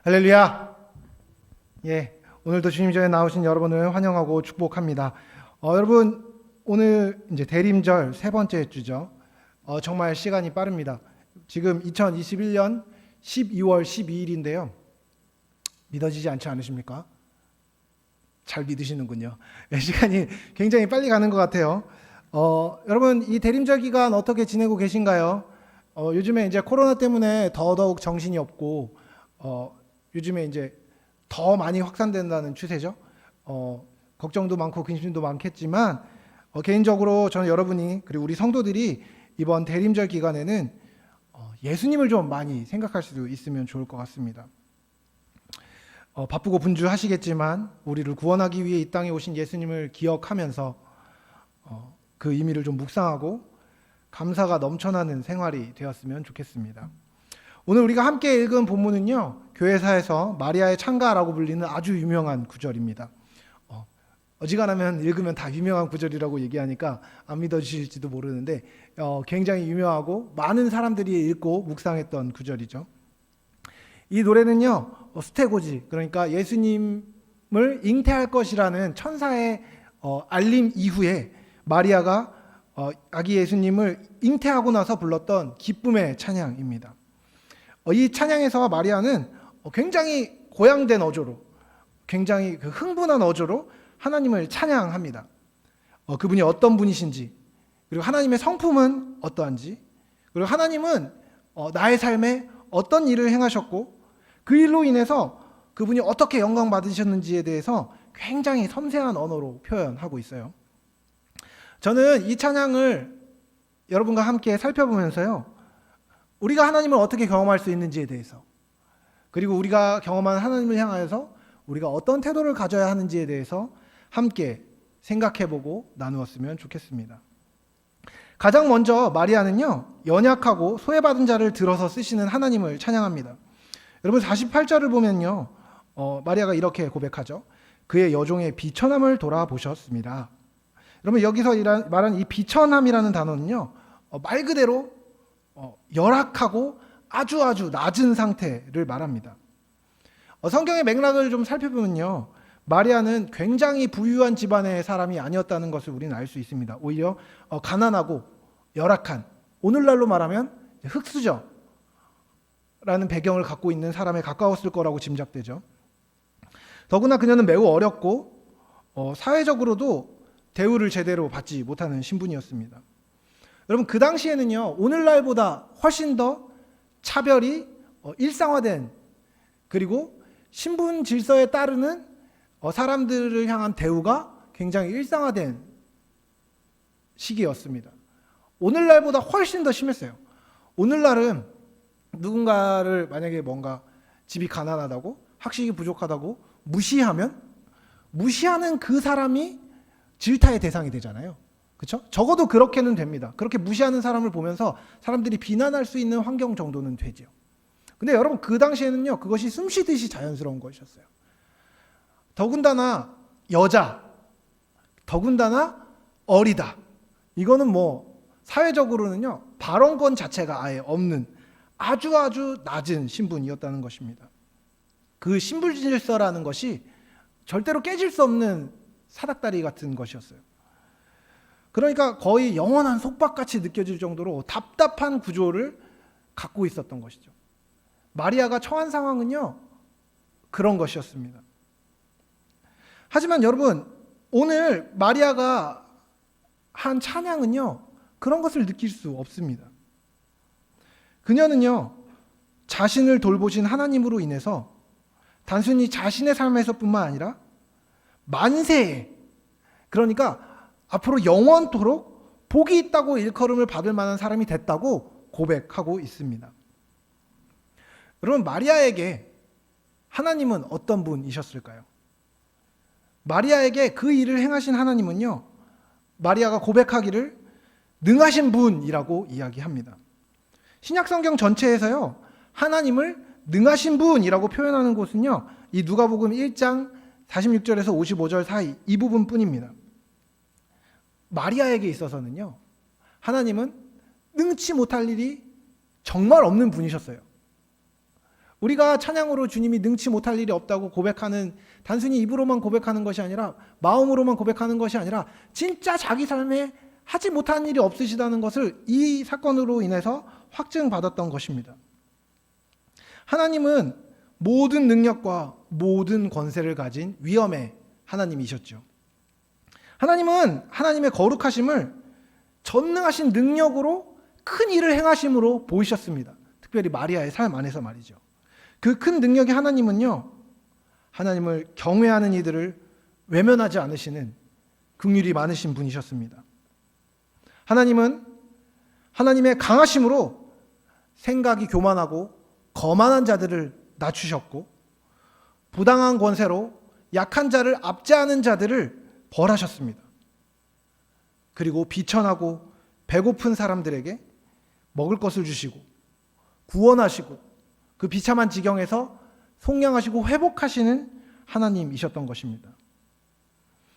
할렐루야. 오늘도 주님 전에 나오신 여러분을 환영하고 축복합니다. 여러분, 오늘 이제 대림절 세 번째 주죠. 정말 시간이 빠릅니다. 지금 2021년 12월 12일인데요. 믿어지지 않지 않으십니까? 잘 믿으시는군요. 시간이 굉장히 빨리 가는 것 같아요. 여러분, 이 대림절 기간 어떻게 지내고 계신가요? 요즘에 이제 코로나 때문에 더더욱 정신이 없고, 요즘에 이제 더 많이 확산된다는 추세죠. 걱정도 많고 근심도 많겠지만, 개인적으로 저는 여러분이 그리고 우리 성도들이 이번 대림절 기간에는 예수님을 좀 많이 생각할 수 있으면 좋을 것 같습니다. 바쁘고 분주하시겠지만 우리를 구원하기 위해 이 땅에 오신 예수님을 기억하면서 그 의미를 좀 묵상하고 감사가 넘쳐나는 생활이 되었으면 좋겠습니다. 오늘 우리가 함께 읽은 본문은요, 교회사에서 마리아의 창가라고 불리는 아주 유명한 구절입니다. 어지간하면 읽으면 다 유명한 구절이라고 얘기하니까 안 믿어주실지도 모르는데 굉장히 유명하고 많은 사람들이 읽고 묵상했던 구절이죠. 이 노래는요, 스테고지, 그러니까 예수님을 잉태할 것이라는 천사의 알림 이후에 마리아가 아기 예수님을 잉태하고 나서 불렀던 기쁨의 찬양입니다. 이 찬양에서 마리아는 굉장히 고양된 어조로, 굉장히 흥분한 어조로 하나님을 찬양합니다. 그분이 어떤 분이신지, 그리고 하나님의 성품은 어떠한지, 그리고 하나님은 나의 삶에 어떤 일을 행하셨고 그 일로 인해서 그분이 어떻게 영광 받으셨는지에 대해서 굉장히 섬세한 언어로 표현하고 있어요. 저는 이 찬양을 여러분과 함께 살펴보면서요, 우리가 하나님을 어떻게 경험할 수 있는지에 대해서, 그리고 우리가 경험한 하나님을 향하여서 우리가 어떤 태도를 가져야 하는지에 대해서 함께 생각해보고 나누었으면 좋겠습니다. 가장 먼저 마리아는요, 연약하고 소외받은 자를 들어서 쓰시는 하나님을 찬양합니다. 여러분 48절을 보면요, 마리아가 이렇게 고백하죠. 그의 여종의 비천함을 돌아보셨습니다. 여러분 여기서 말한 이 비천함이라는 단어는요, 말 그대로 열악하고 아주 낮은 상태를 말합니다. 성경의 맥락을 좀 살펴보면요, 마리아는 굉장히 부유한 집안의 사람이 아니었다는 것을 우리는 알 수 있습니다. 오히려 가난하고 열악한, 오늘날로 말하면 흙수저라는 배경을 갖고 있는 사람에 가까웠을 거라고 짐작되죠. 더구나 그녀는 매우 어렵고 사회적으로도 대우를 제대로 받지 못하는 신분이었습니다. 여러분 그 당시에는요, 오늘날보다 훨씬 더 차별이 일상화된, 그리고 신분 질서에 따르는 사람들을 향한 대우가 굉장히 일상화된 시기였습니다. 오늘날보다 훨씬 더 심했어요. 오늘날은 누군가를 만약에 뭔가 집이 가난하다고, 학식이 부족하다고 무시하는 그 사람이 질타의 대상이 되잖아요. 그렇죠? 적어도 그렇게는 됩니다. 그렇게 무시하는 사람을 보면서 사람들이 비난할 수 있는 환경 정도는 되죠. 근데 여러분 그 당시에는요, 그것이 숨쉬듯이 자연스러운 것이었어요. 더군다나 여자, 더군다나 어리다. 이거는 뭐 사회적으로는요, 발언권 자체가 아예 없는 아주 낮은 신분이었다는 것입니다. 그 신분 질서라는 것이 절대로 깨질 수 없는 사닥다리 같은 것이었어요. 그러니까 거의 영원한 속박같이 느껴질 정도로 답답한 구조를 갖고 있었던 것이죠. 마리아가 처한 상황은요, 그런 것이었습니다. 하지만 여러분, 오늘 마리아가 한 찬양은요, 그런 것을 느낄 수 없습니다. 그녀는요, 자신을 돌보신 하나님으로 인해서 단순히 자신의 삶에서뿐만 아니라 만세에, 그러니까 앞으로 영원토록 복이 있다고 일컬음을 받을 만한 사람이 됐다고 고백하고 있습니다. 여러분 마리아에게 하나님은 어떤 분이셨을까요? 마리아에게 그 일을 행하신 하나님은요, 마리아가 고백하기를 능하신 분이라고 이야기합니다. 신약성경 전체에서요, 하나님을 능하신 분이라고 표현하는 곳은요, 이 누가복음 1장 46절에서 55절 사이 이 부분뿐입니다. 마리아에게 있어서는요, 하나님은 능치 못할 일이 정말 없는 분이셨어요. 우리가 찬양으로 주님이 능치 못할 일이 없다고 고백하는, 단순히 입으로만 고백하는 것이 아니라, 마음으로만 고백하는 것이 아니라 진짜 자기 삶에 하지 못한 일이 없으시다는 것을 이 사건으로 인해서 확증받았던 것입니다. 하나님은 모든 능력과 모든 권세를 가진 위엄의 하나님이셨죠. 하나님은 하나님의 거룩하심을 전능하신 능력으로 큰 일을 행하심으로 보이셨습니다. 특별히 마리아의 삶 안에서 말이죠. 그 큰 능력의 하나님은요, 하나님을 경외하는 이들을 외면하지 않으시는 긍휼이 많으신 분이셨습니다. 하나님은 하나님의 강하심으로 생각이 교만하고 거만한 자들을 낮추셨고, 부당한 권세로 약한 자를 압제하는 자들을 벌하셨습니다. 그리고 비천하고 배고픈 사람들에게 먹을 것을 주시고 구원하시고 그 비참한 지경에서 속량하시고 회복하시는 하나님이셨던 것입니다.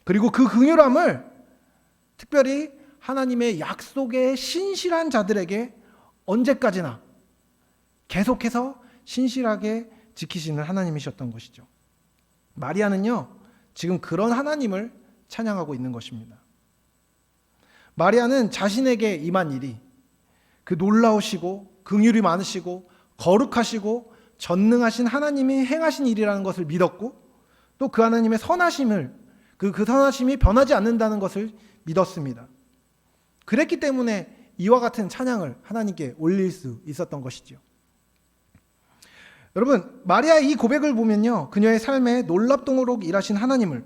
그리고 그 긍휼함을 특별히 하나님의 약속에 신실한 자들에게 언제까지나 계속해서 신실하게 지키시는 하나님이셨던 것이죠. 마리아는요, 지금 그런 하나님을 찬양하고 있는 것입니다. 마리아는 자신에게 임한 일이 그 놀라우시고 긍휼이 많으시고 거룩하시고 전능하신 하나님이 행하신 일이라는 것을 믿었고, 또 그 하나님의 선하심을, 그 선하심이 변하지 않는다는 것을 믿었습니다. 그랬기 때문에 이와 같은 찬양을 하나님께 올릴 수 있었던 것이죠. 여러분, 마리아의 이 고백을 보면요, 그녀의 삶에 놀랍도록 일하신 하나님을,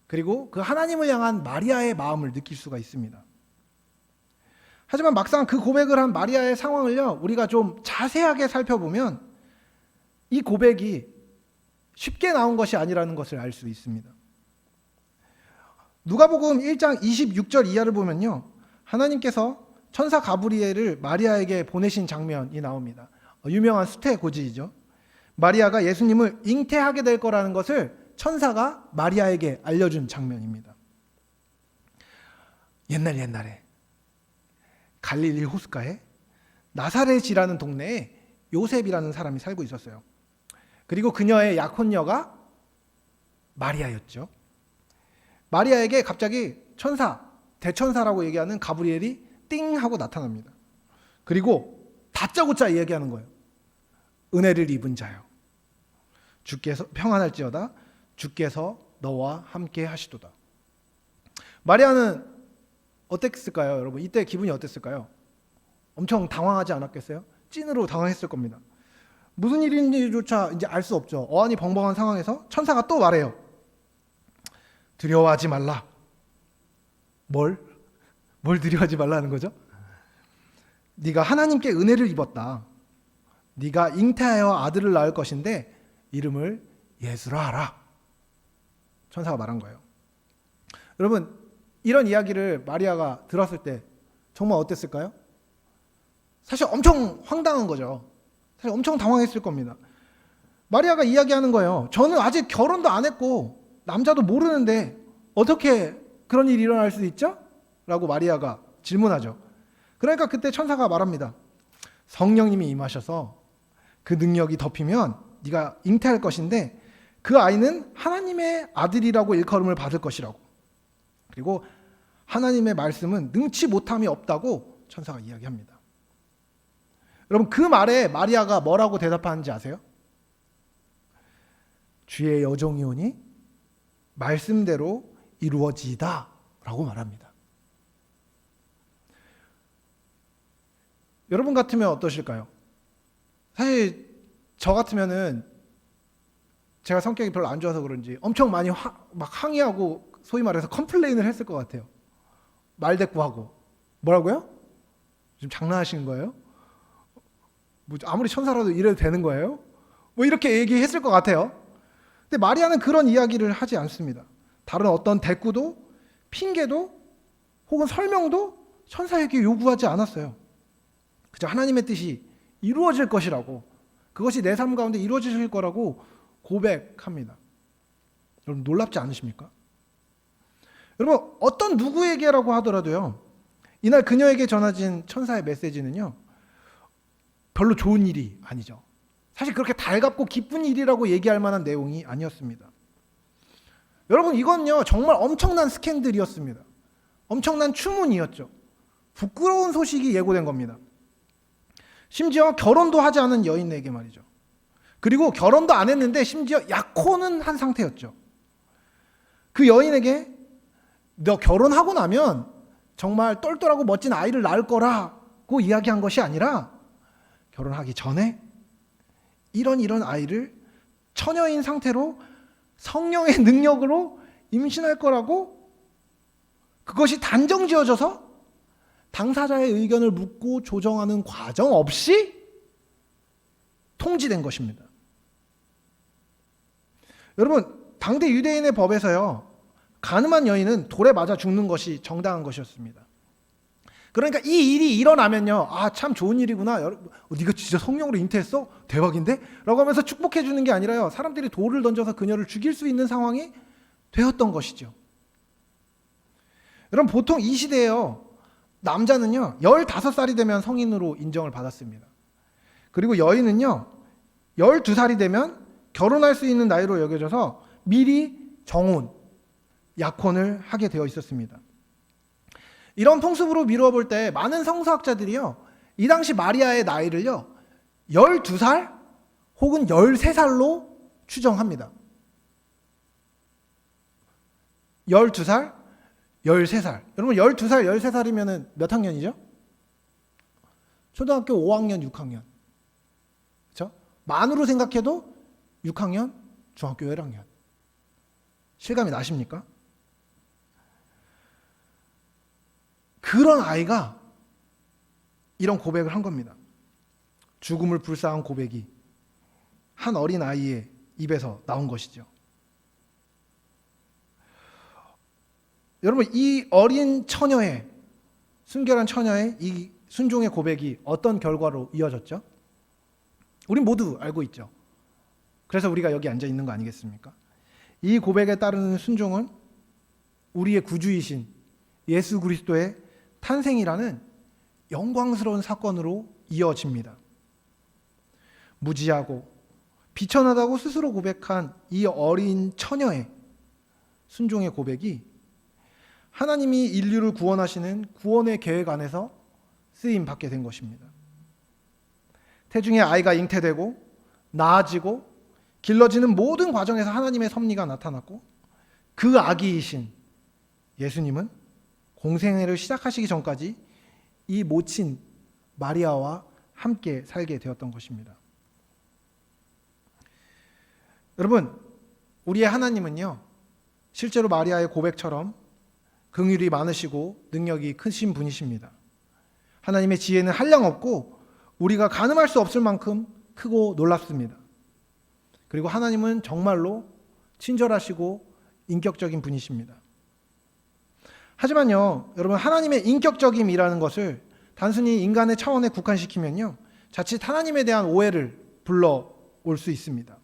그리고 그 하나님을 향한 마리아의 마음을 느낄 수가 있습니다. 하지만 막상 그 고백을 한 마리아의 상황을요, 우리가 좀 자세하게 살펴보면 이 고백이 쉽게 나온 것이 아니라는 것을 알 수 있습니다. 누가복음 1장 26절 이하를 보면요, 하나님께서 천사 가브리엘을 마리아에게 보내신 장면이 나옵니다. 유명한 수태 고지이죠. 마리아가 예수님을 잉태하게 될 거라는 것을 천사가 마리아에게 알려준 장면입니다. 옛날에 갈릴리 호숫가에 나사렛이라는 동네에 요셉이라는 사람이 살고 있었어요. 그리고 그녀의 약혼녀가 마리아였죠. 마리아에게 갑자기 대천사라고 얘기하는 가브리엘이 띵 하고 나타납니다. 그리고 다짜고짜 얘기하는 거예요. 은혜를 입은 자여, 주께서 평안할지어다, 주께서 너와 함께 하시도다. 마리아는 어땠을까요, 여러분? 이때 기분이 어땠을까요? 엄청 당황하지 않았겠어요? 찐으로 당황했을 겁니다. 무슨 일인지조차 이제 알 수 없죠. 어안이 벙벙한 상황에서 천사가 또 말해요. 두려워하지 말라. 뭘 두려워하지 말라는 거죠? 네가 하나님께 은혜를 입었다. 네가 잉태하여 아들을 낳을 것인데 이름을 예수라 하라. 천사가 말한 거예요. 여러분, 이런 이야기를 마리아가 들었을 때 정말 어땠을까요? 사실 엄청 황당한 거죠. 사실 엄청 당황했을 겁니다. 마리아가 이야기하는 거예요. 저는 아직 결혼도 안 했고 남자도 모르는데 어떻게 그런 일이 일어날 수 있죠? 라고 마리아가 질문하죠. 그러니까 그때 천사가 말합니다. 성령님이 임하셔서 그 능력이 덮이면 네가 잉태할 것인데 그 아이는 하나님의 아들이라고 일컬음을 받을 것이라고. 그리고 하나님의 말씀은 능치 못함이 없다고 천사가 이야기합니다. 여러분, 그 말에 마리아가 뭐라고 대답하는지 아세요? 주의 여종이오니 말씀대로 이루어지이다 라고 말합니다. 여러분 같으면 어떠실까요? 사실 저 같으면은 제가 성격이 별로 안 좋아서 그런지 엄청 많이 막 항의하고 소위 말해서 컴플레인을 했을 것 같아요. 말대꾸하고. 뭐라고요? 지금 장난하시는 거예요? 뭐 아무리 천사라도 이래도 되는 거예요? 뭐 이렇게 얘기했을 것 같아요. 근데 마리아는 그런 이야기를 하지 않습니다. 다른 어떤 대꾸도 핑계도 혹은 설명도 천사에게 요구하지 않았어요. 그저 하나님의 뜻이 이루어질 것이라고, 그것이 내 삶 가운데 이루어질 거라고 고백합니다. 여러분, 놀랍지 않으십니까? 여러분, 어떤 누구에게라고 하더라도요, 이날 그녀에게 전해진 천사의 메시지는요, 별로 좋은 일이 아니죠. 사실 그렇게 달갑고 기쁜 일이라고 얘기할 만한 내용이 아니었습니다. 여러분, 이건요 정말 엄청난 스캔들이었습니다. 엄청난 추문이었죠. 부끄러운 소식이 예고된 겁니다. 심지어 결혼도 하지 않은 여인에게 말이죠. 그리고 결혼도 안 했는데 심지어 약혼은 한 상태였죠. 그 여인에게 너 결혼하고 나면 정말 똘똘하고 멋진 아이를 낳을 거라고 이야기한 것이 아니라 결혼하기 전에 이런 아이를 처녀인 상태로 성령의 능력으로 임신할 거라고, 그것이 단정 지어져서 당사자의 의견을 묻고 조정하는 과정 없이 통지된 것입니다. 여러분, 당대 유대인의 법에서요, 간음한 여인은 돌에 맞아 죽는 것이 정당한 것이었습니다. 그러니까 이 일이 일어나면요, 아, 참 좋은 일이구나, 네가 진짜 성령으로 잉태했어? 대박인데? 라고 하면서 축복해 주는 게 아니라요, 사람들이 돌을 던져서 그녀를 죽일 수 있는 상황이 되었던 것이죠. 여러분, 보통 이 시대에요, 남자는요 15살이 되면 성인으로 인정을 받았습니다. 그리고 여인은요 12살이 되면 결혼할 수 있는 나이로 여겨져서 미리 정혼, 약혼을 하게 되어 있었습니다. 이런 풍습으로 미루어 볼 때 많은 성서학자들이요, 이 당시 마리아의 나이를요 12살 혹은 13살로 추정합니다. 12살, 13살. 여러분, 12살, 13살이면 몇 학년이죠? 초등학교 5학년, 6학년. 그렇죠? 만으로 생각해도 6학년, 중학교 1학년. 실감이 나십니까? 그런 아이가 이런 고백을 한 겁니다. 죽음을 불사한 고백이 한 어린 아이의 입에서 나온 것이죠. 여러분, 이 어린 처녀의, 순결한 처녀의 이 순종의 고백이 어떤 결과로 이어졌죠? 우린 모두 알고 있죠. 그래서 우리가 여기 앉아 있는 거 아니겠습니까? 이 고백에 따르는 순종은 우리의 구주이신 예수 그리스도의 탄생이라는 영광스러운 사건으로 이어집니다. 무지하고 비천하다고 스스로 고백한 이 어린 처녀의 순종의 고백이 하나님이 인류를 구원하시는 구원의 계획 안에서 쓰임 받게 된 것입니다. 태중에 아이가 잉태되고 나아지고 길러지는 모든 과정에서 하나님의 섭리가 나타났고, 그 아기이신 예수님은 공생애를 시작하시기 전까지 이 모친 마리아와 함께 살게 되었던 것입니다. 여러분, 우리의 하나님은요, 실제로 마리아의 고백처럼 긍휼이 많으시고 능력이 크신 분이십니다. 하나님의 지혜는 한량없고 우리가 가늠할 수 없을 만큼 크고 놀랍습니다. 그리고 하나님은 정말로 친절하시고 인격적인 분이십니다. 하지만요, 여러분, 하나님의 인격적임이라는 것을 단순히 인간의 차원에 국한시키면요, 자칫 하나님에 대한 오해를 불러올 수 있습니다.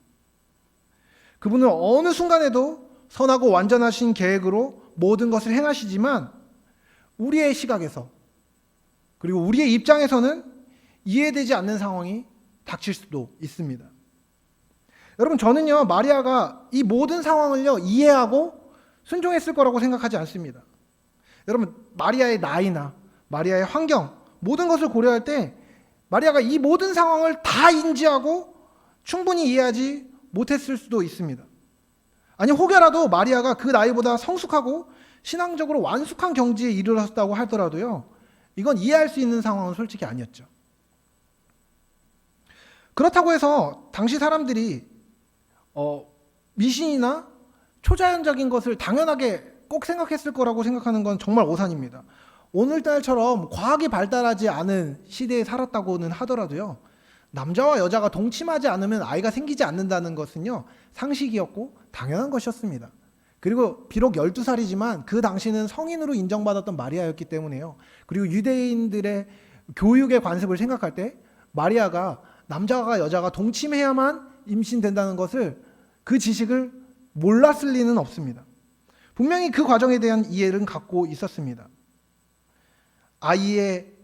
그분은 어느 순간에도 선하고 완전하신 계획으로 모든 것을 행하시지만 우리의 시각에서, 그리고 우리의 입장에서는 이해되지 않는 상황이 닥칠 수도 있습니다. 여러분, 저는요, 마리아가 이 모든 상황을요 이해하고 순종했을 거라고 생각하지 않습니다. 여러분, 마리아의 나이나 마리아의 환경, 모든 것을 고려할 때 마리아가 이 모든 상황을 다 인지하고 충분히 이해하지 못했을 수도 있습니다. 아니, 혹여라도 마리아가 그 나이보다 성숙하고 신앙적으로 완숙한 경지에 이르렀다고 하더라도요, 이건 이해할 수 있는 상황은 솔직히 아니었죠. 그렇다고 해서 당시 사람들이 미신이나 초자연적인 것을 당연하게 꼭 생각했을 거라고 생각하는 건 정말 오산입니다. 오늘날처럼 과학이 발달하지 않은 시대에 살았다고는 하더라도요, 남자와 여자가 동침하지 않으면 아이가 생기지 않는다는 것은요, 상식이었고 당연한 것이었습니다. 그리고 비록 12살이지만 그 당시는 성인으로 인정받았던 마리아였기 때문에요. 그리고 유대인들의 교육의 관습을 생각할 때 마리아가 남자와 여자가 동침해야만 임신된다는 것을, 그 지식을 몰랐을 리는 없습니다. 분명히 그 과정에 대한 이해를 갖고 있었습니다. 아이의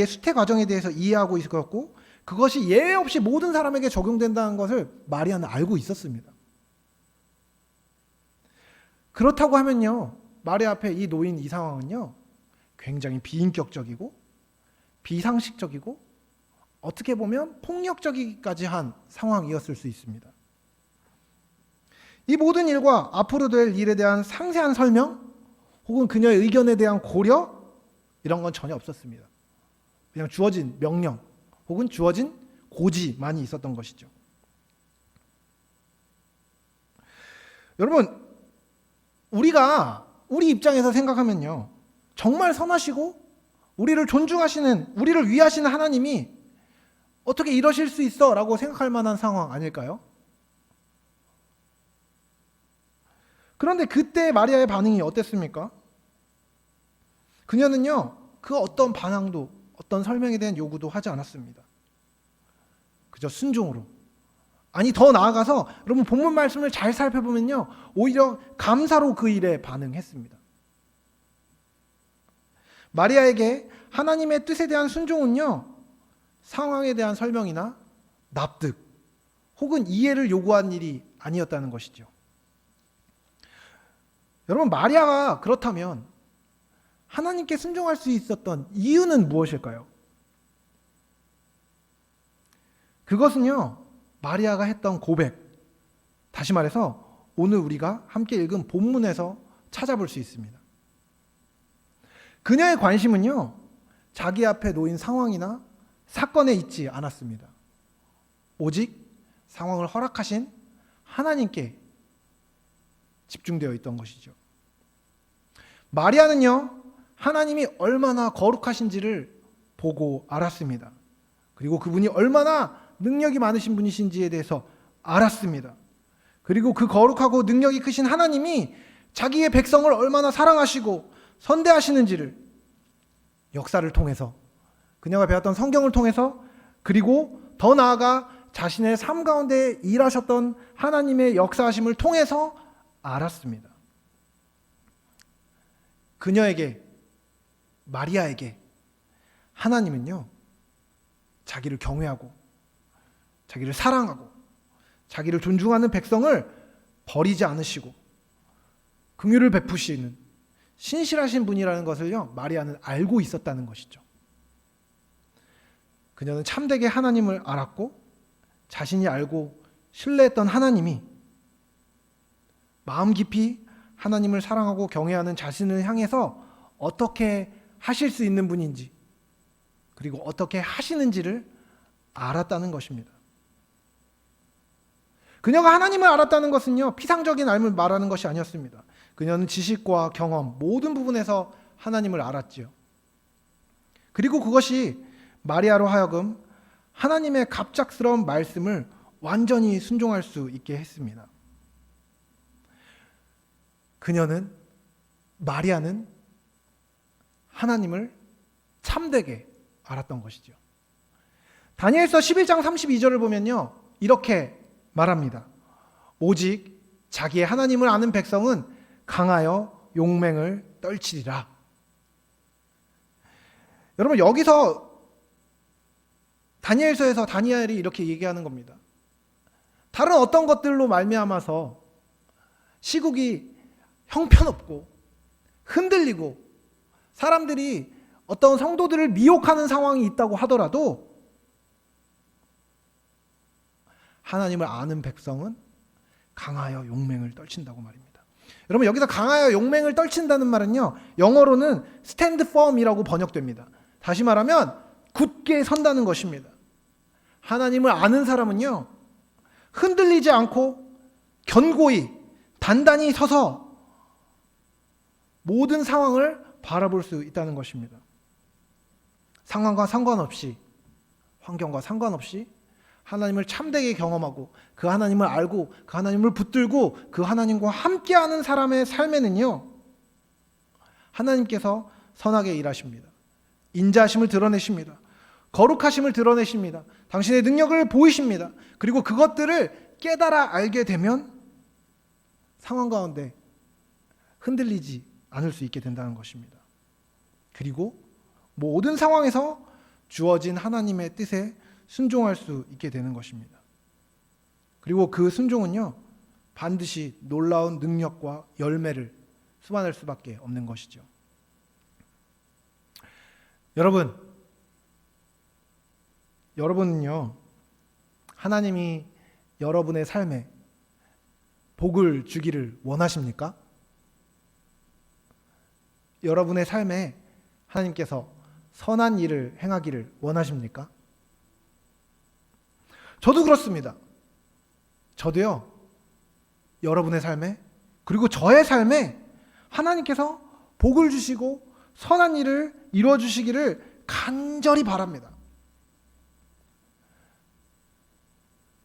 수태 과정에 대해서 이해하고 있었고, 그것이 예외 없이 모든 사람에게 적용된다는 것을 마리아는 알고 있었습니다. 그렇다고 하면요, 마리아 앞에 이 놓인 이 상황은요, 굉장히 비인격적이고 비상식적이고 어떻게 보면 폭력적이기까지 한 상황이었을 수 있습니다. 이 모든 일과 앞으로 될 일에 대한 상세한 설명 혹은 그녀의 의견에 대한 고려 이런 건 전혀 없었습니다. 그냥 주어진 명령 혹은 주어진 고지만이 있었던 것이죠. 여러분, 우리 입장에서 생각하면요, 정말 선하시고 우리를 존중하시는, 우리를 위하시는 하나님이 어떻게 이러실 수 있어? 라고 생각할 만한 상황 아닐까요? 그런데 그때 마리아의 반응이 어땠습니까? 그녀는요, 그 어떤 반항도, 어떤 설명에 대한 요구도 하지 않았습니다. 그저 순종으로. 아니, 더 나아가서 여러분 본문 말씀을 잘 살펴보면요, 오히려 감사로 그 일에 반응했습니다. 마리아에게 하나님의 뜻에 대한 순종은요, 상황에 대한 설명이나 납득 혹은 이해를 요구한 일이 아니었다는 것이죠. 여러분, 마리아가 그렇다면 하나님께 순종할 수 있었던 이유는 무엇일까요? 그것은요, 마리아가 했던 고백, 다시 말해서 오늘 우리가 함께 읽은 본문에서 찾아볼 수 있습니다. 그녀의 관심은요, 자기 앞에 놓인 상황이나 사건에 있지 않았습니다. 오직 상황을 허락하신 하나님께 집중되어 있던 것이죠. 마리아는요, 하나님이 얼마나 거룩하신지를 보고 알았습니다. 그리고 그분이 얼마나 능력이 많으신 분이신지에 대해서 알았습니다. 그리고 그 거룩하고 능력이 크신 하나님이 자기의 백성을 얼마나 사랑하시고 선대하시는지를 역사를 통해서, 그녀가 배웠던 성경을 통해서, 그리고 더 나아가 자신의 삶 가운데 일하셨던 하나님의 역사하심을 통해서 알았습니다. 그녀에게, 마리아에게 하나님은요, 자기를 경외하고 자기를 사랑하고 자기를 존중하는 백성을 버리지 않으시고 긍휼을 베푸시는 신실하신 분이라는 것을요, 마리아는 알고 있었다는 것이죠. 그녀는 참되게 하나님을 알았고 자신이 알고 신뢰했던 하나님이 마음 깊이 하나님을 사랑하고 경외하는 자신을 향해서 어떻게 하실 수 있는 분인지, 그리고 어떻게 하시는지를 알았다는 것입니다. 그녀가 하나님을 알았다는 것은요, 피상적인 알을 말하는 것이 아니었습니다. 그녀는 지식과 경험 모든 부분에서 하나님을 알았지요. 그리고 그것이 마리아로 하여금 하나님의 갑작스러운 말씀을 완전히 순종할 수 있게 했습니다. 마리아는 하나님을 참되게 알았던 것이죠. 다니엘서 11장 32절을 보면요, 이렇게 말합니다. 오직 자기의 하나님을 아는 백성은 강하여 용맹을 떨치리라. 여러분, 여기서 다니엘서에서 다니엘이 이렇게 얘기하는 겁니다. 다른 어떤 것들로 말미암아서 시국이 형편없고 흔들리고 사람들이 어떤 성도들을 미혹하는 상황이 있다고 하더라도 하나님을 아는 백성은 강하여 용맹을 떨친다고 말입니다. 여러분, 여기서 강하여 용맹을 떨친다는 말은요, 영어로는 stand firm이라고 번역됩니다. 다시 말하면 굳게 선다는 것입니다. 하나님을 아는 사람은요, 흔들리지 않고 견고히 단단히 서서 모든 상황을 바라볼 수 있다는 것입니다. 상황과 상관없이, 환경과 상관없이 하나님을 참되게 경험하고 그 하나님을 알고 그 하나님을 붙들고 그 하나님과 함께하는 사람의 삶에는요, 하나님께서 선하게 일하십니다. 인자하심을 드러내십니다. 거룩하심을 드러내십니다. 당신의 능력을 보이십니다. 그리고 그것들을 깨달아 알게 되면 상황 가운데 흔들리지 않을 수 있게 된다는 것입니다. 그리고 모든 상황에서 주어진 하나님의 뜻에 순종할 수 있게 되는 것입니다. 그리고 그 순종은요, 반드시 놀라운 능력과 열매를 수반할 수밖에 없는 것이죠. 여러분은요, 하나님이 여러분의 삶에 복을 주기를 원하십니까? 여러분의 삶에 하나님께서 선한 일을 행하기를 원하십니까? 저도 그렇습니다. 저도요, 여러분의 삶에, 그리고 저의 삶에 하나님께서 복을 주시고 선한 일을 이루어 주시기를 간절히 바랍니다.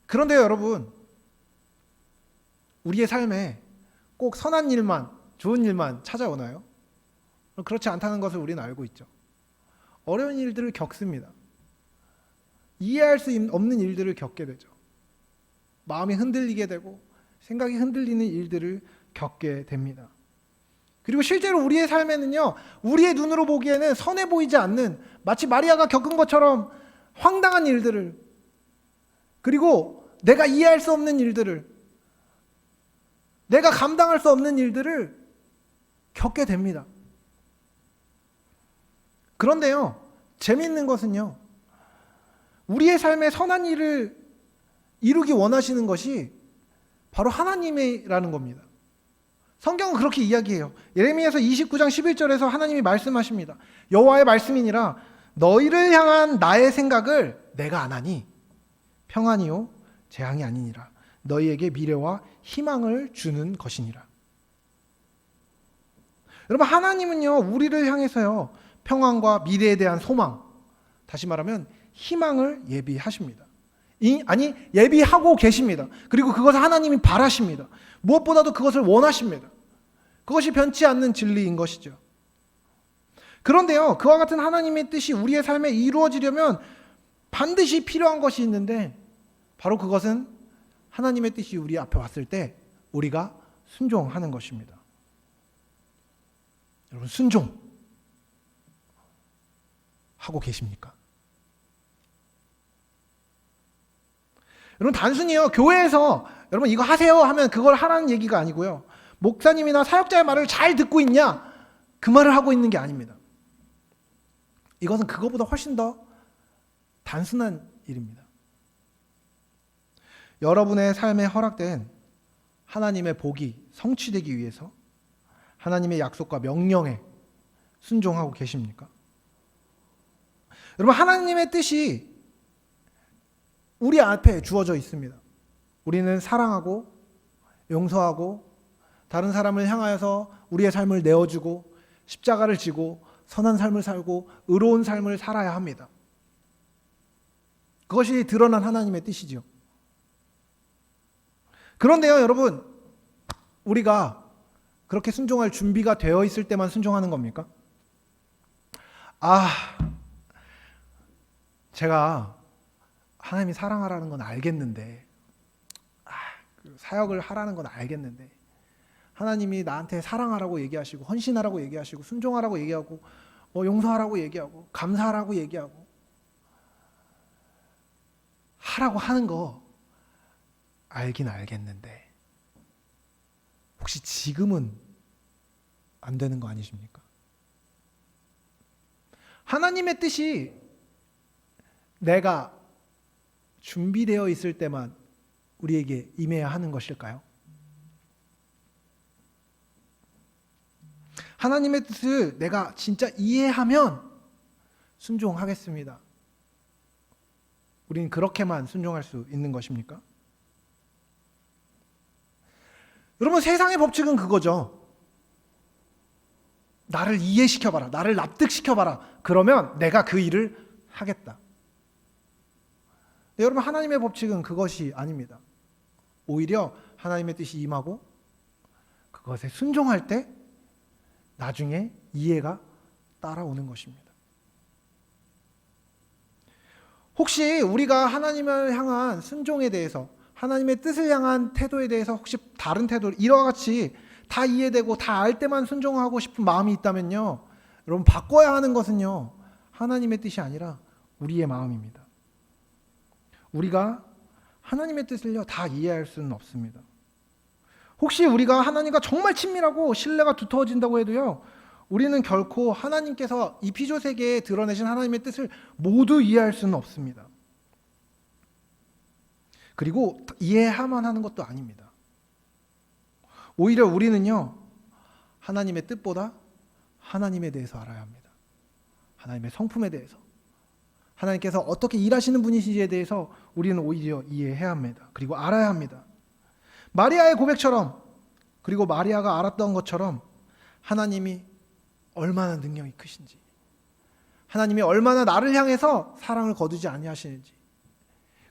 그런데 여러분, 우리의 삶에 꼭 선한 일만, 좋은 일만 찾아오나요? 그렇지 않다는 것을 우리는 알고 있죠. 어려운 일들을 겪습니다. 이해할 수 없는 일들을 겪게 되죠. 마음이 흔들리게 되고 생각이 흔들리는 일들을 겪게 됩니다. 그리고 실제로 우리의 삶에는요, 우리의 눈으로 보기에는 선해 보이지 않는, 마치 마리아가 겪은 것처럼 황당한 일들을, 그리고 내가 이해할 수 없는 일들을, 내가 감당할 수 없는 일들을 겪게 됩니다. 그런데요, 재미있는 것은요, 우리의 삶에 선한 일을 이루기 원하시는 것이 바로 하나님이라는 겁니다. 성경은 그렇게 이야기해요. 예레미야서 29장 11절에서 하나님이 말씀하십니다. 여호와의 말씀이니라 너희를 향한 나의 생각을 내가 아나니 평안이요 재앙이 아니니라 너희에게 미래와 희망을 주는 것이니라. 여러분, 하나님은요, 우리를 향해서요, 평안과 미래에 대한 소망, 다시 말하면 희망을 예비하십니다. 아니, 예비하고 계십니다. 그리고 그것을 하나님이 바라십니다. 무엇보다도 그것을 원하십니다. 그것이 변치 않는 진리인 것이죠. 그런데요, 그와 같은 하나님의 뜻이 우리의 삶에 이루어지려면 반드시 필요한 것이 있는데, 바로 그것은 하나님의 뜻이 우리 앞에 왔을 때 우리가 순종하는 것입니다. 여러분, 순종하고 계십니까? 여러분, 단순히요, 교회에서 여러분 이거 하세요 하면 그걸 하라는 얘기가 아니고요, 목사님이나 사역자의 말을 잘 듣고 있냐, 그 말을 하고 있는 게 아닙니다. 이것은 그거보다 훨씬 더 단순한 일입니다. 여러분의 삶에 허락된 하나님의 복이 성취되기 위해서 하나님의 약속과 명령에 순종하고 계십니까? 여러분, 하나님의 뜻이 우리 앞에 주어져 있습니다. 우리는 사랑하고 용서하고 다른 사람을 향하여서 우리의 삶을 내어주고 십자가를 지고 선한 삶을 살고 의로운 삶을 살아야 합니다. 그것이 드러난 하나님의 뜻이죠. 그런데요, 여러분, 우리가 그렇게 순종할 준비가 되어 있을 때만 순종하는 겁니까? 제가 하나님이 사랑하라는 건 알겠는데, 사역을 하라는 건 알겠는데, 하나님이 나한테 사랑하라고 얘기하시고 헌신하라고 얘기하시고 순종하라고 얘기하고 용서하라고 얘기하고 감사하라고 얘기하고 하라고 하는 거 알긴 알겠는데 혹시 지금은 안 되는 거 아니십니까? 하나님의 뜻이 내가 준비되어 있을 때만 우리에게 임해야 하는 것일까요? 하나님의 뜻을 내가 진짜 이해하면 순종하겠습니다. 우리는 그렇게만 순종할 수 있는 것입니까? 여러분, 세상의 법칙은 그거죠. 나를 이해시켜봐라. 나를 납득시켜봐라. 그러면 내가 그 일을 하겠다. 여러분, 하나님의 법칙은 그것이 아닙니다. 오히려 하나님의 뜻이 임하고 그것에 순종할 때 나중에 이해가 따라오는 것입니다. 혹시 우리가 하나님을 향한 순종에 대해서, 하나님의 뜻을 향한 태도에 대해서 혹시 다른 태도를 이와 같이 다 이해되고 다 알 때만 순종하고 싶은 마음이 있다면요, 여러분, 바꿔야 하는 것은요, 하나님의 뜻이 아니라 우리의 마음입니다. 우리가 하나님의 뜻을요 다 이해할 수는 없습니다. 혹시 우리가 하나님과 정말 친밀하고 신뢰가 두터워진다고 해도요, 우리는 결코 하나님께서 이 피조 세계에 드러내신 하나님의 뜻을 모두 이해할 수는 없습니다. 그리고 이해하만 하는 것도 아닙니다. 오히려 우리는요, 하나님의 뜻보다 하나님에 대해서 알아야 합니다. 하나님의 성품에 대해서, 하나님께서 어떻게 일하시는 분이신지에 대해서 우리는 오히려 이해해야 합니다. 그리고 알아야 합니다. 마리아의 고백처럼, 그리고 마리아가 알았던 것처럼 하나님이 얼마나 능력이 크신지, 하나님이 얼마나 나를 향해서 사랑을 거두지 아니하시는지,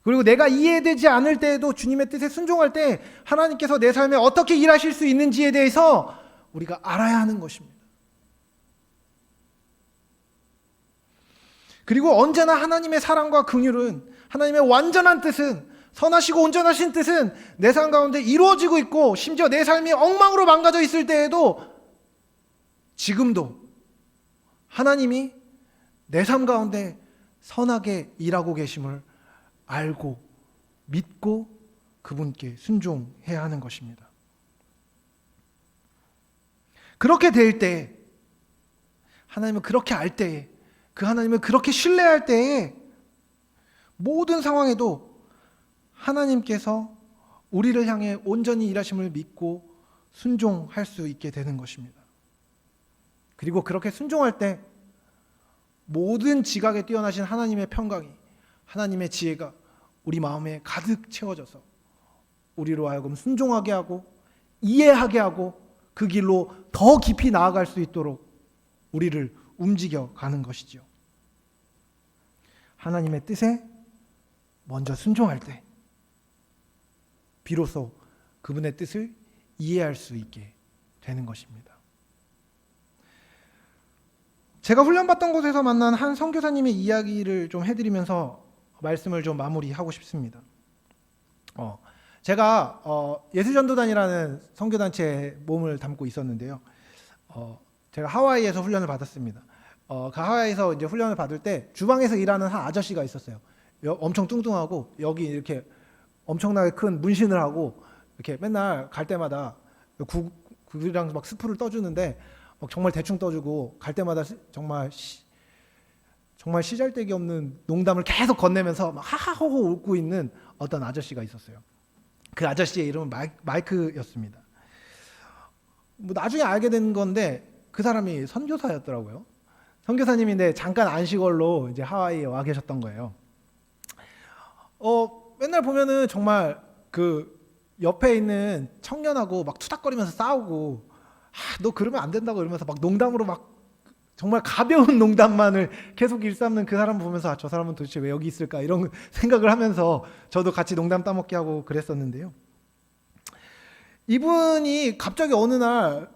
그리고 내가 이해되지 않을 때에도 주님의 뜻에 순종할 때 하나님께서 내 삶에 어떻게 일하실 수 있는지에 대해서 우리가 알아야 하는 것입니다. 그리고 언제나 하나님의 사랑과 긍휼은, 하나님의 완전한 뜻은, 선하시고 온전하신 뜻은 내 삶 가운데 이루어지고 있고, 심지어 내 삶이 엉망으로 망가져 있을 때에도 지금도 하나님이 내 삶 가운데 선하게 일하고 계심을 알고 믿고 그분께 순종해야 하는 것입니다. 그렇게 될 때, 하나님을 그렇게 알 때에, 그 하나님을 그렇게 신뢰할 때에 모든 상황에도 하나님께서 우리를 향해 온전히 일하심을 믿고 순종할 수 있게 되는 것입니다. 그리고 그렇게 순종할 때 모든 지각에 뛰어나신 하나님의 평강이, 하나님의 지혜가 우리 마음에 가득 채워져서 우리로 하여금 순종하게 하고 이해하게 하고 그 길로 더 깊이 나아갈 수 있도록 우리를 움직여 가는 것이죠. 하나님의 뜻에 먼저 순종할 때 비로소 그분의 뜻을 이해할 수 있게 되는 것입니다. 제가 훈련받던 곳에서 만난 한 선교사님의 이야기를 좀 해드리면서 말씀을 좀 마무리하고 싶습니다. 제가 예수전도단이라는 선교단체에 몸을 담고 있었는데요. 제가 하와이에서 훈련을 받았습니다. 그 하와이에서 이제 훈련을 받을 때 주방에서 일하는 한 아저씨가 있었어요. 엄청 뚱뚱하고 여기 이렇게 엄청나게 큰 문신을 하고 이렇게 맨날 갈 때마다 국이랑 막 스프를 떠주는데 정말 대충 떠주고 갈 때마다 정말 시잘데기 없는 농담을 계속 건네면서 막 하하호호 웃고 있는 어떤 아저씨가 있었어요. 그 아저씨의 이름은 마이크였습니다. 나중에 알게 된 건데 그 사람이 선교사였더라고요. 선교사님인데 잠깐 안식월로 이제 하와이에 와 계셨던 거예요. 맨날 보면은 정말 그 옆에 있는 청년하고 막 투닥거리면서 싸우고, 너 그러면 안 된다고 이러면서 막 농담으로 막 정말 가벼운 농담만을 계속 일삼는 그 사람 보면서 저 사람은 도대체 왜 여기 있을까 이런 생각을 하면서 저도 같이 농담 따먹게 하고 그랬었는데요. 이분이 갑자기 어느 날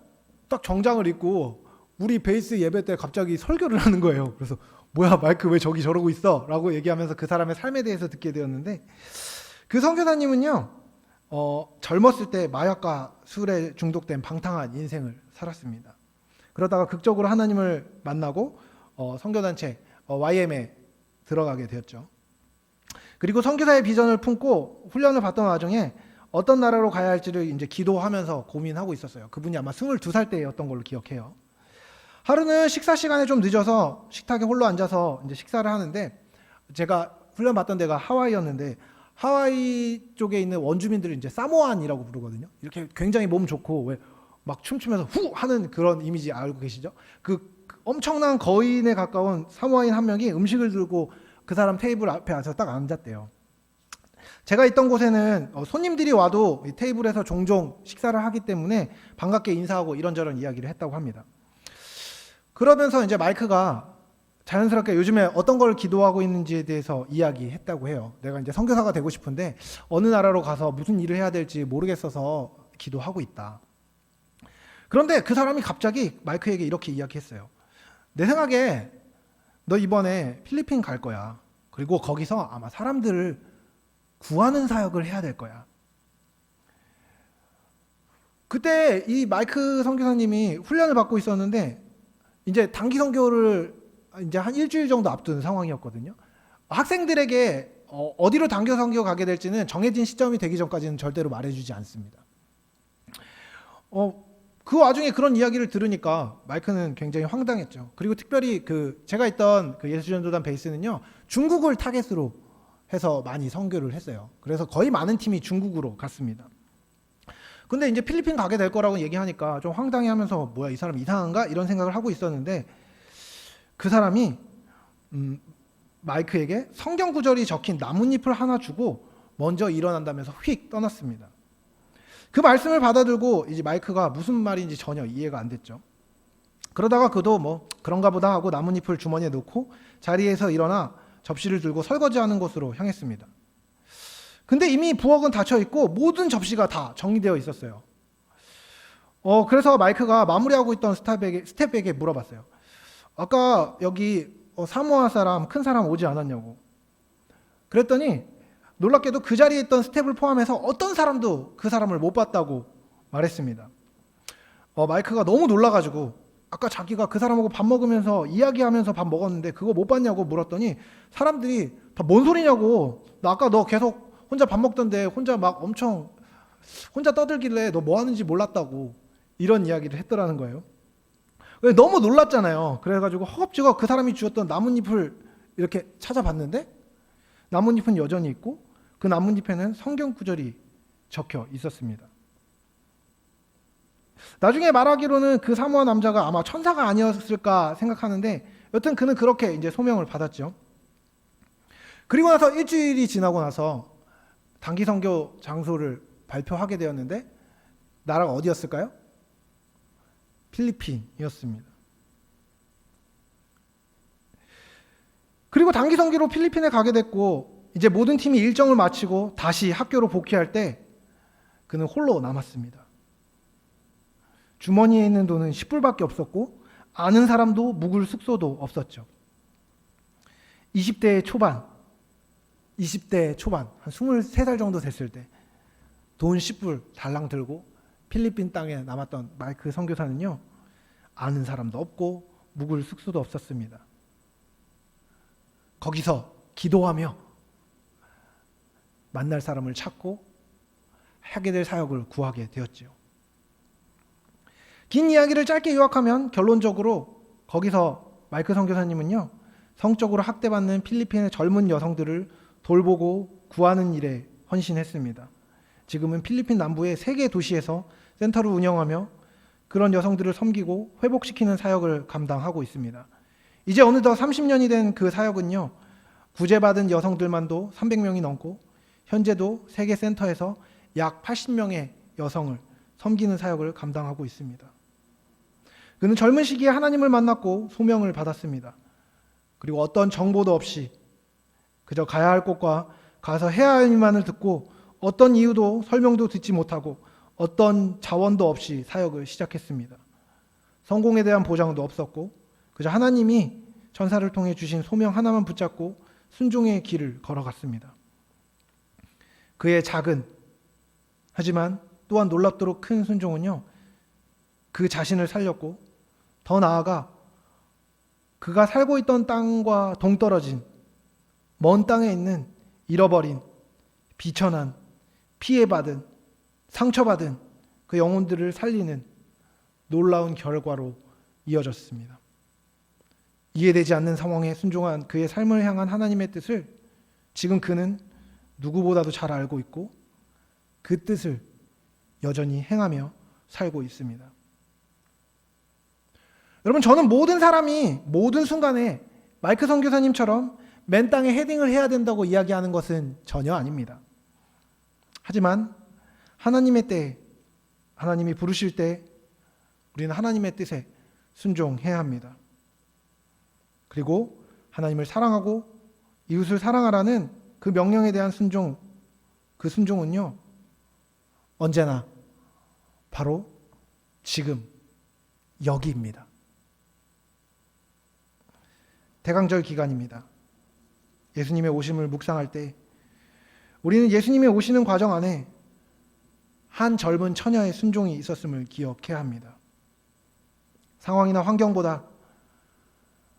딱 정장을 입고 우리 베이스 예배 때 갑자기 설교를 하는 거예요. 그래서 뭐야 마이크 왜 저기 저러고 있어? 라고 얘기하면서 그 사람의 삶에 대해서 듣게 되었는데, 그 선교사님은요 젊었을 때 마약과 술에 중독된 방탕한 인생을 살았습니다. 그러다가 극적으로 하나님을 만나고 선교단체 YM에 들어가게 되었죠. 그리고 선교사의 비전을 품고 훈련을 받던 와중에 어떤 나라로 가야 할지를 이제 기도하면서 고민하고 있었어요. 그분이 아마 22살 때였던 걸로 기억해요. 하루는 식사 시간에 좀 늦어서 식탁에 홀로 앉아서 이제 식사를 하는데, 제가 훈련 받던 데가 하와이였는데 하와이 쪽에 있는 원주민들을 이제 사모안이라고 부르거든요. 이렇게 굉장히 몸 좋고 왜 막 춤추면서 후 하는 그런 이미지 알고 계시죠? 그 엄청난 거인에 가까운 사모아인 한 명이 음식을 들고 그 사람 테이블 앞에 와서 딱 앉았대요. 제가 있던 곳에는 손님들이 와도 이 테이블에서 종종 식사를 하기 때문에 반갑게 인사하고 이런저런 이야기를 했다고 합니다. 그러면서 이제 마이크가 자연스럽게 요즘에 어떤 걸 기도하고 있는지에 대해서 이야기했다고 해요. 내가 이제 선교사가 되고 싶은데 어느 나라로 가서 무슨 일을 해야 될지 모르겠어서 기도하고 있다. 그런데 그 사람이 갑자기 마이크에게 이렇게 이야기했어요. 내 생각에 너 이번에 필리핀 갈 거야. 그리고 거기서 아마 사람들을 구하는 사역을 해야 될 거야. 그때 이 마이크 선교사님이 훈련을 받고 있었는데 이제 단기 선교를 이제 한 일주일 정도 앞둔 상황이었거든요. 학생들에게 어디로 단기 선교 가게 될지는 정해진 시점이 되기 전까지는 절대로 말해주지 않습니다. 그 와중에 그런 이야기를 들으니까 마이크는 굉장히 황당했죠. 그리고 특별히 제가 있던 그 예수전도단 베이스는요, 중국을 타겟으로 해서 많이 선교를 했어요. 그래서 거의 많은 팀이 중국으로 갔습니다. 근데 이제 필리핀 가게 될 거라고 얘기하니까 좀 황당해하면서 뭐야 이 사람 이상한가 이런 생각을 하고 있었는데, 그 사람이 마이크에게 성경 구절이 적힌 나뭇잎을 하나 주고 먼저 일어난다면서 휙 떠났습니다. 그 말씀을 받아들고 이제 마이크가 무슨 말인지 전혀 이해가 안 됐죠. 그러다가 그도 뭐 그런가 보다 하고 나뭇잎을 주머니에 넣고 자리에서 일어나 접시를 들고 설거지하는 곳으로 향했습니다. 근데 이미 부엌은 닫혀 있고 모든 접시가 다 정리되어 있었어요. 그래서 마이크가 마무리하고 있던 스태프에게 물어봤어요. 아까 여기 사모아 사람, 큰 사람 오지 않았냐고. 그랬더니 놀랍게도 그 자리에 있던 스태프를 포함해서 어떤 사람도 그 사람을 못 봤다고 말했습니다. 마이크가 너무 놀라가지고 아까 자기가 그 사람하고 밥 먹으면서 이야기하면서 밥 먹었는데 그거 못 봤냐고 물었더니 사람들이 다 뭔 소리냐고, 나 아까 너 계속 혼자 밥 먹던데 혼자 막 엄청 혼자 떠들길래 너 뭐 하는지 몰랐다고 이런 이야기를 했더라는 거예요. 너무 놀랐잖아요. 그래가지고 허겁지겁 그 사람이 주었던 나뭇잎을 이렇게 찾아봤는데 나뭇잎은 여전히 있고 그 나뭇잎에는 성경 구절이 적혀 있었습니다. 나중에 말하기로는 그 사모아 남자가 아마 천사가 아니었을까 생각하는데 여튼 그는 그렇게 이제 소명을 받았죠. 그리고 나서 일주일이 지나고 나서 단기 선교 장소를 발표하게 되었는데 나라가 어디였을까요? 필리핀이었습니다. 그리고 단기 선교로 필리핀에 가게 됐고 이제 모든 팀이 일정을 마치고 다시 학교로 복귀할 때 그는 홀로 남았습니다. 주머니에 있는 돈은 10불밖에 없었고 아는 사람도 묵을 숙소도 없었죠. 20대 초반 한 23살 정도 됐을 때 돈 10불 달랑 들고 필리핀 땅에 남았던 마이크 선교사는요, 아는 사람도 없고 묵을 숙소도 없었습니다. 거기서 기도하며 만날 사람을 찾고 하게 될 사역을 구하게 되었지요. 긴 이야기를 짧게 요약하면 결론적으로 거기서 마이크 선교사님은요, 성적으로 학대받는 필리핀의 젊은 여성들을 돌보고 구하는 일에 헌신했습니다. 지금은 필리핀 남부의 3개 도시에서 센터를 운영하며 그런 여성들을 섬기고 회복시키는 사역을 감당하고 있습니다. 이제 어느덧 30년이 된 그 사역은요, 구제받은 여성들만도 300명이 넘고 현재도 세계 센터에서 약 80명의 여성을 섬기는 사역을 감당하고 있습니다. 그는 젊은 시기에 하나님을 만났고 소명을 받았습니다. 그리고 어떤 정보도 없이 그저 가야 할 곳과 가서 해야 할 일만을 듣고 어떤 이유도 설명도 듣지 못하고 어떤 자원도 없이 사역을 시작했습니다. 성공에 대한 보장도 없었고 그저 하나님이 전사를 통해 주신 소명 하나만 붙잡고 순종의 길을 걸어갔습니다. 그의 작은 하지만 또한 놀랍도록 큰 순종은요, 그 자신을 살렸고 더 나아가 그가 살고 있던 땅과 동떨어진 먼 땅에 있는 잃어버린, 비천한, 피해받은, 상처받은 그 영혼들을 살리는 놀라운 결과로 이어졌습니다. 이해되지 않는 상황에 순종한 그의 삶을 향한 하나님의 뜻을 지금 그는 누구보다도 잘 알고 있고 그 뜻을 여전히 행하며 살고 있습니다. 여러분, 저는 모든 사람이 모든 순간에 마이크 선교사님처럼 맨 땅에 헤딩을 해야 된다고 이야기하는 것은 전혀 아닙니다. 하지만 하나님의 때에, 하나님이 부르실 때 우리는 하나님의 뜻에 순종해야 합니다. 그리고 하나님을 사랑하고 이웃을 사랑하라는 그 명령에 대한 순종, 그 순종은요, 언제나 바로 지금 여기입니다. 대강절 기간입니다. 예수님의 오심을 묵상할 때 우리는 예수님의 오시는 과정 안에 한 젊은 처녀의 순종이 있었음을 기억해야 합니다. 상황이나 환경보다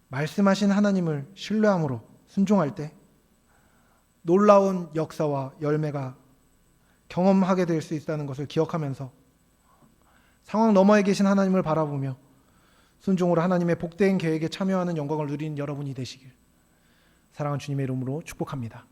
말씀하신 하나님을 신뢰함으로 순종할 때 놀라운 역사와 열매가 경험하게 될 수 있다는 것을 기억하면서 상황 너머에 계신 하나님을 바라보며 순종으로 하나님의 복된 계획에 참여하는 영광을 누리는 여러분이 되시길 사랑하는 주님의 이름으로 축복합니다.